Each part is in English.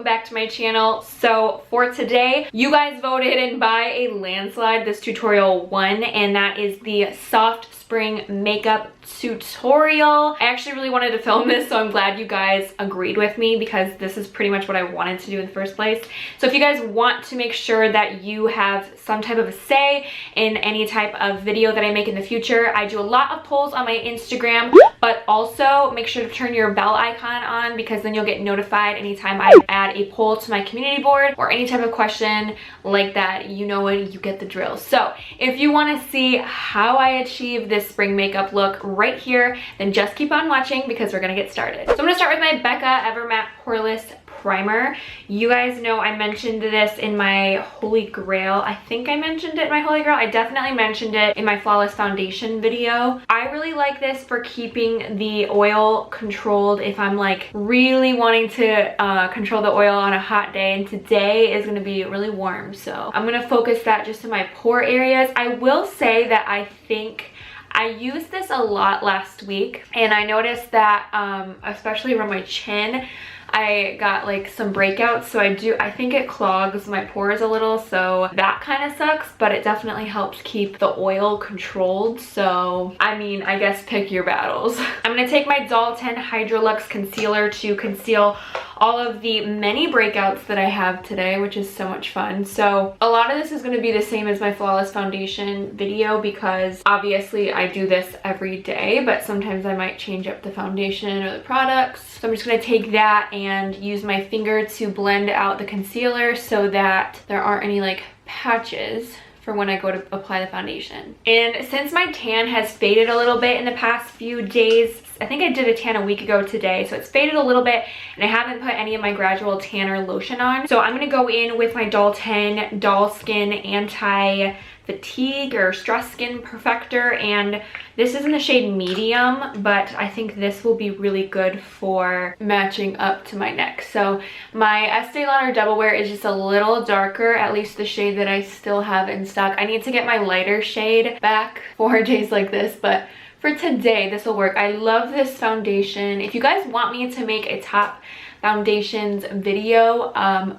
welcome back to my channel. So for today, you guys voted and by a landslide this tutorial won, and that is the soft spring makeup tutorial. I actually really wanted to film this, so I'm glad you guys agreed with me because this is pretty much what I wanted to do in the first place. So if you guys want to make sure that you have some type of a say in any type of video that I make in the future, I do a lot of polls on my Instagram, but also make sure to turn your bell icon on because then you'll get notified anytime I add a poll to my community board or any type of question like that. You know it, you get the drill. So if you want to see how I achieve this spring makeup look right here, then just keep on watching because we're gonna get started. So I'm gonna start with my Becca Ever Matte Poreless primer. You guys know I mentioned this in my Holy Grail. I think I mentioned it in my Holy Grail. I definitely mentioned it in my Flawless Foundation video. I really like this for keeping the oil controlled if I'm like really wanting to control the oil on a hot day, and today is going to be really warm, so I'm going to focus that just in my pore areas. I will say that I think I used this a lot last week, and I noticed that especially around my chin I got like some breakouts, so I think it clogs my pores a little, so that kind of sucks, but it definitely helps keep the oil controlled. So I mean, I guess pick your battles. I'm gonna take my Dandelion Hydralux concealer to conceal all of the many breakouts that I have today, which is so much fun. So a lot of this is going to be the same as my Flawless Foundation video because obviously I do this every day, but sometimes I might change up the foundation or the products. So I'm just going to take that and use my finger to blend out the concealer so that there aren't any like patches for when I go to apply the foundation. And since my tan has faded a little bit in the past few days, I think I did a tan a week ago today, so it's faded a little bit, and I haven't put any of my Gradual Tanner lotion on. So I'm gonna go in with my Dandelion Doll Skin Anti-Fatigue or Stress Skin Perfector, and this is in the shade medium, but I think this will be really good for matching up to my neck. So my Estee Lauder Double Wear is just a little darker, at least the shade that I still have in stock. I need to get my lighter shade back for days like this, but for today this will work. I love this foundation. If you guys want me to make a top foundations video,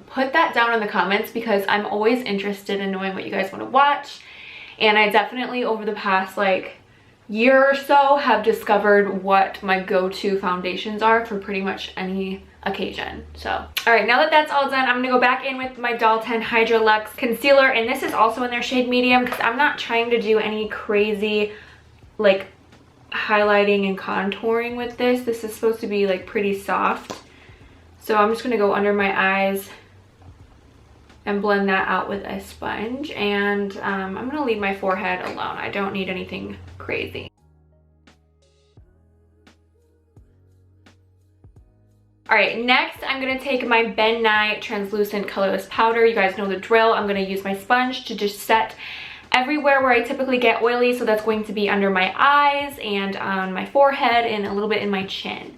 put that down in the comments because I'm always interested in knowing what you guys want to watch. And I definitely over the past like year or so have discovered what my go-to foundations are for pretty much any occasion. So all right, now that that's all done, I'm gonna go back in with my Dandelion Hydralux concealer, and this is also in their shade medium because I'm not trying to do any crazy like highlighting and contouring with this. This is supposed to be like pretty soft, so I'm just gonna go under my eyes and blend that out with a sponge, and I'm gonna leave my forehead alone. I don't need anything crazy. All right, next I'm gonna take my Ben Nye translucent colorless powder. You guys know the drill. I'm gonna use my sponge to just set everywhere where I typically get oily, so that's going to be under my eyes and on my forehead and a little bit in my chin.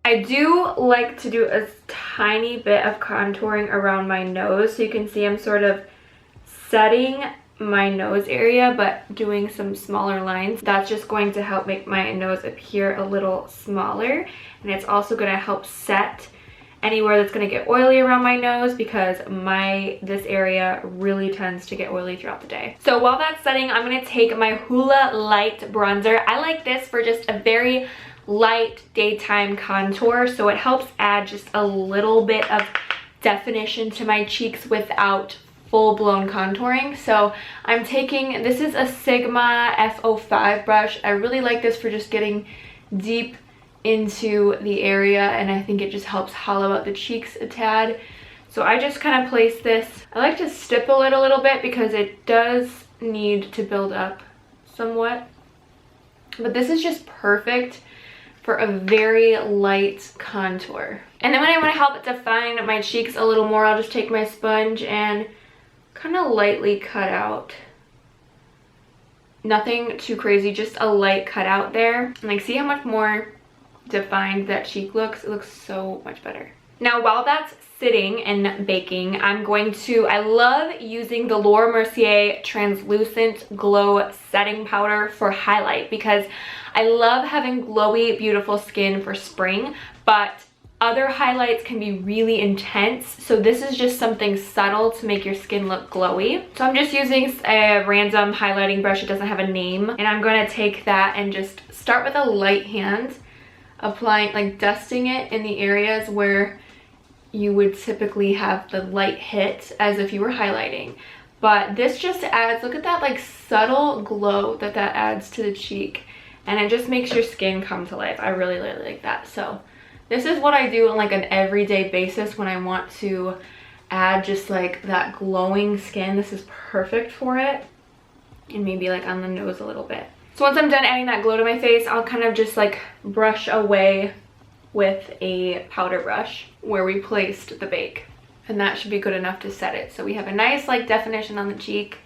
I do like to do a tiny bit of contouring around my nose, so you can see I'm sort of setting my nose area but doing some smaller lines. That's just going to help make my nose appear a little smaller, and it's also going to help set anywhere that's going to get oily around my nose because this area really tends to get oily throughout the day. So while that's setting, I'm going to take my Hoola Lite bronzer. I like this for just a very light daytime contour, so it helps add just a little bit of definition to my cheeks without full-blown contouring. So I'm taking, this is a Sigma F05 brush. I really like this for just getting deep into the area, and I think it just helps hollow out the cheeks a tad. So I just kind of place this. I like to stipple it a little bit because it does need to build up somewhat, but this is just perfect for a very light contour. And then when I want to help define my cheeks a little more, I'll just take my sponge and kind of lightly cut out. Nothing too crazy, just a light cut out there. And like, see how much more defined that cheek looks? It looks so much better. Now while that's sitting and baking, I love using the Mercier Translucent Glow Setting Powder for highlight because I love having glowy, beautiful skin for spring, but other highlights can be really intense. So this is just something subtle to make your skin look glowy. So I'm just using a random highlighting brush. It doesn't have a name. And I'm going to take that and just start with a light hand, applying, like dusting it in the areas where you would typically have the light hit as if you were highlighting. But this just adds, look at that like subtle glow that adds to the cheek. And it just makes your skin come to life. I really, really like that. So this is what I do on like an everyday basis when I want to add just like that glowing skin. This is perfect for it. And maybe like on the nose a little bit. So once I'm done adding that glow to my face, I'll kind of just like brush away with a powder brush where we placed the bake. And that should be good enough to set it. So we have a nice like definition on the cheek.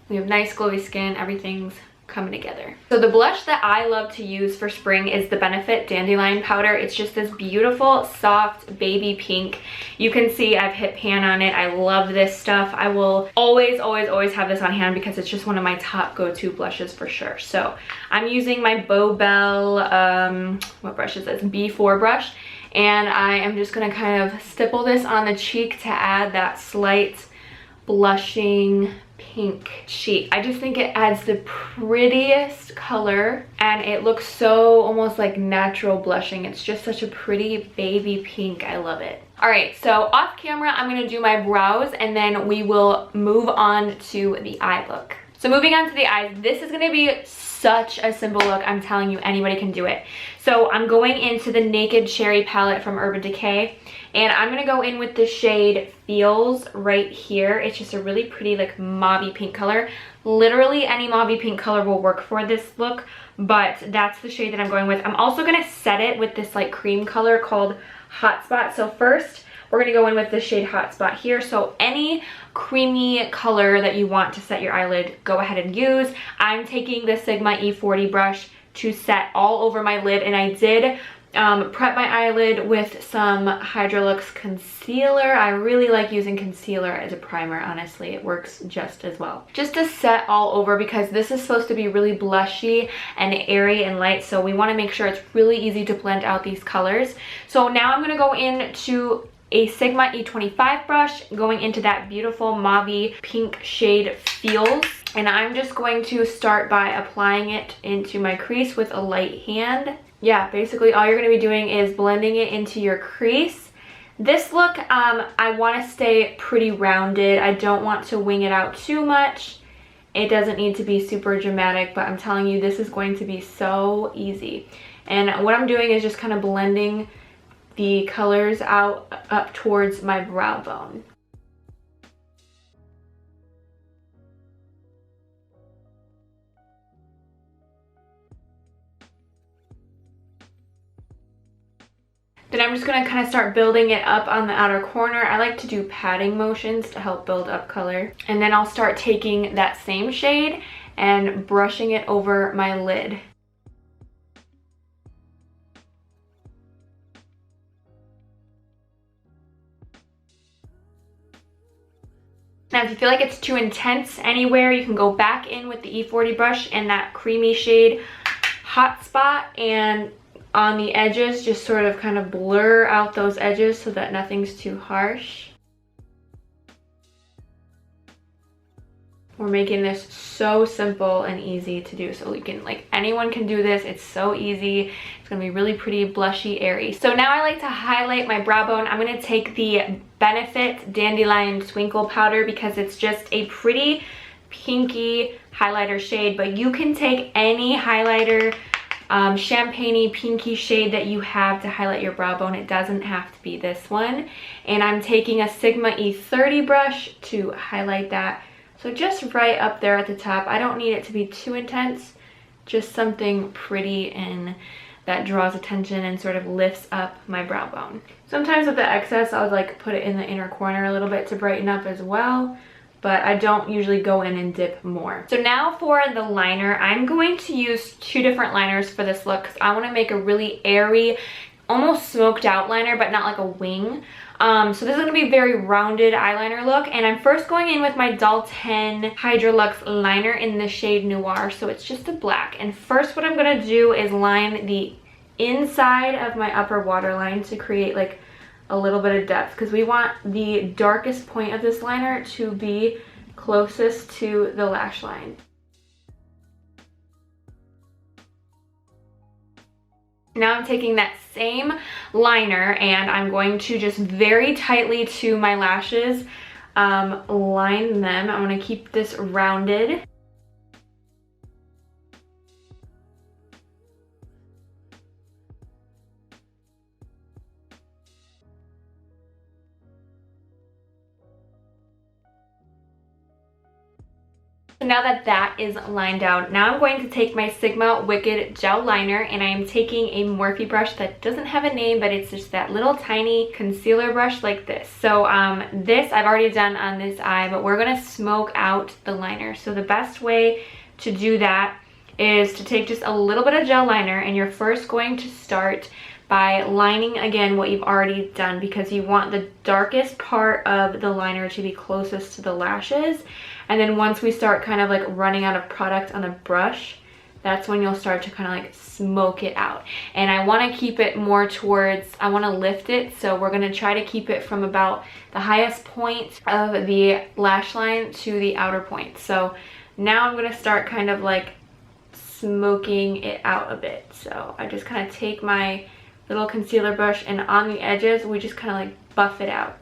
We have nice glowy skin. Everything's coming together. So the blush that I love to use for spring is the Benefit Dandelion powder. It's just this beautiful soft baby pink. You can see I've hit pan on it. I love this stuff. I will always have this on hand because it's just one of my top go-to blushes for sure. So I'm using my Bow Bell what brush is this, B4 brush, and I am just gonna kind of stipple this on the cheek to add that slight blushing pink cheek. I just think it adds the prettiest color and it looks so almost like natural blushing. It's just such a pretty baby pink. I love it. All right, so off camera, I'm gonna do my brows and then we will move on to the eye look. So moving on to the eyes, this is gonna be such a simple look. I'm telling you, anybody can do it. So I'm going into the Naked Cherry palette from Urban Decay, and I'm gonna go in with the shade Feels right here. It's just a really pretty like mauvey pink color. Literally any mauvey pink color will work for this look, but that's the shade that I'm going with. I'm also gonna set it with this like cream color called Hot Spot. So first, we're gonna go in with the shade Hot Spot here. So any creamy color that you want to set your eyelid, go ahead and use. I'm taking the Sigma E40 brush to set all over my lid, and I did prep my eyelid with some Hydralux concealer. I really like using concealer as a primer, honestly. It works just as well. Just to set all over because this is supposed to be really blushy and airy and light, so we want to make sure it's really easy to blend out these colors. So now I'm going to go into a Sigma E25 brush, going into that beautiful mauvey pink shade Feels. And I'm just going to start by applying it into my crease with a light hand. Yeah, basically all you're going to be doing is blending it into your crease. This look, I want to stay pretty rounded. I don't want to wing it out too much. It doesn't need to be super dramatic, but I'm telling you, this is going to be so easy. And what I'm doing is just kind of blending the colors out up towards my brow bone. Then I'm just going to kind of start building it up on the outer corner. I like to do patting motions to help build up color. And then I'll start taking that same shade and brushing it over my lid. Now, if you feel like it's too intense anywhere, you can go back in with the E40 brush and that creamy shade Hot Spot, and on the edges, just sort of kind of blur out those edges so that nothing's too harsh. We're making this so simple and easy to do. So you can, like, anyone can do this. It's so easy. It's gonna be really pretty, blushy, airy. So now I like to highlight my brow bone. I'm gonna take the Benefit Dandelion Twinkle powder because it's just a pretty pinky highlighter shade, but you can take any highlighter champagne-y pinky shade that you have to highlight your brow bone. It doesn't have to be this one. And I'm taking a Sigma E30 brush to highlight that. So just right up there at the top. I don't need it to be too intense, just something pretty and that draws attention and sort of lifts up my brow bone. Sometimes with the excess, I'll like put it in the inner corner a little bit to brighten up as well, but I don't usually go in and dip more. So now for the liner, I'm going to use two different liners for this look because I want to make a really airy, almost smoked out liner, but not like a wing. So this is going to be a very rounded eyeliner look, and I'm first going in with my Doll 10 Hydralux liner in the shade Noir, so it's just a black. And first what I'm going to do is line the inside of my upper waterline to create like a little bit of depth, because we want the darkest point of this liner to be closest to the lash line. Now I'm taking that same liner and I'm going to just very tightly to my lashes line them. I'm going to keep this rounded. Now that that is lined out, now I'm going to take my Sigma Wicked Gel Liner, and I am taking a Morphe brush that doesn't have a name, but it's just that little tiny concealer brush like this. So this I've already done on this eye, but we're going to smoke out the liner. So the best way to do that is to take just a little bit of gel liner, and you're first going to start by lining again what you've already done, because you want the darkest part of the liner to be closest to the lashes. And then once we start kind of like running out of product on the brush, that's when you'll start to kind of like smoke it out. And I want to keep it more towards, I want to lift it, so we're going to try to keep it from about the highest point of the lash line to the outer point. So now I'm going to start kind of like smoking it out a bit. So I just kind of take my little concealer brush, and on the edges we just kind of like buff it out.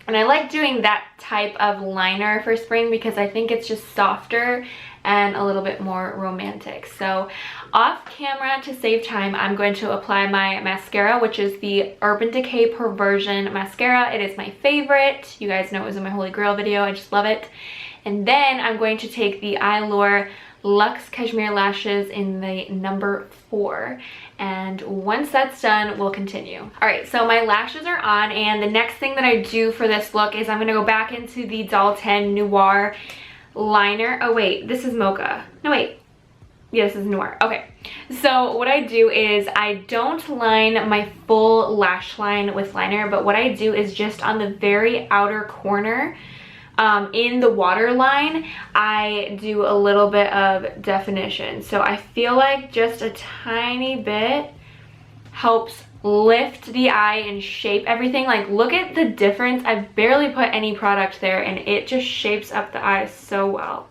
And I like doing that type of liner for spring because I think it's just softer and a little bit more romantic. So off camera, to save time, I'm going to apply my mascara, which is the Urban Decay Perversion mascara. It is my favorite. You guys know it was in my Holy Grail video. I just love it. And then I'm going to take the Eylure Luxe Cashmere lashes in the number 4, and once that's done we'll continue. All right, so my lashes are on, and the next thing that I do for this look is I'm going to go back into the Doll 10 Noir liner. Oh wait, this is Mocha. No wait, yeah, this is Noir. Okay, so what I do is I don't line my full lash line with liner, but what I do is just on the very outer corner in the waterline, I do a little bit of definition. So I feel like just a tiny bit helps lift the eye and shape everything. Like, look at the difference. I've barely put any product there and it just shapes up the eye so well.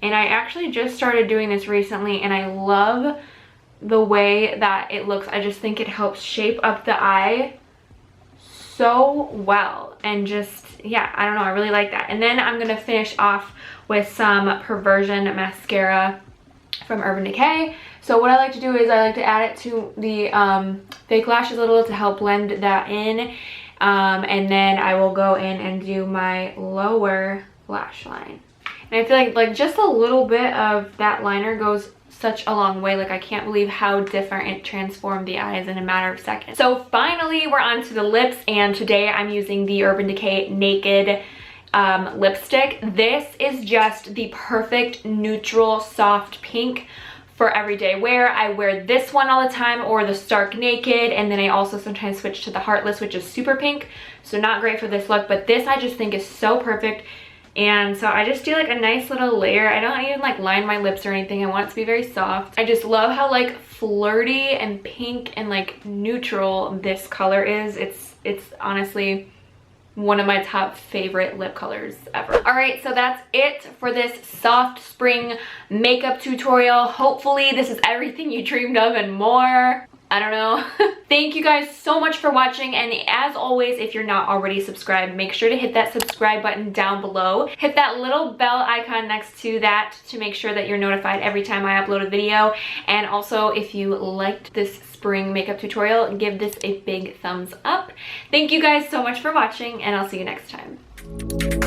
And I actually just started doing this recently and I love the way that it looks. I just think it helps shape up the eye so well, and just, yeah, I don't know, I really like that. And then I'm gonna finish off with some Perversion mascara from Urban Decay. So what I like to do is I like to add it to the fake lashes a little to help blend that in, and then I will go in and do my lower lash line. And I feel like just a little bit of that liner goes such a long way. Like, I can't believe how different it transformed the eyes in a matter of seconds. So finally we're on to the lips, and today I'm using the Urban Decay Naked lipstick. This is just the perfect neutral soft pink for everyday wear. I wear this one all the time, or the Stark Naked, and then I also sometimes switch to the Heartless, which is super pink, so not great for this look, but this I just think is so perfect. And so I just do like a nice little layer. I don't even like line my lips or anything. I want it to be very soft. I just love how like flirty and pink and like neutral this color is. It's honestly one of my top favorite lip colors ever. All right, so that's it for this soft spring makeup tutorial. Hopefully this is everything you dreamed of and more. I don't know. Thank you guys so much for watching, and as always, if you're not already subscribed, make sure to hit that subscribe button down below. Hit that little bell icon next to that to make sure that you're notified every time I upload a video. And also, if you liked this spring makeup tutorial, give this a big thumbs up. Thank you guys so much for watching, and I'll see you next time.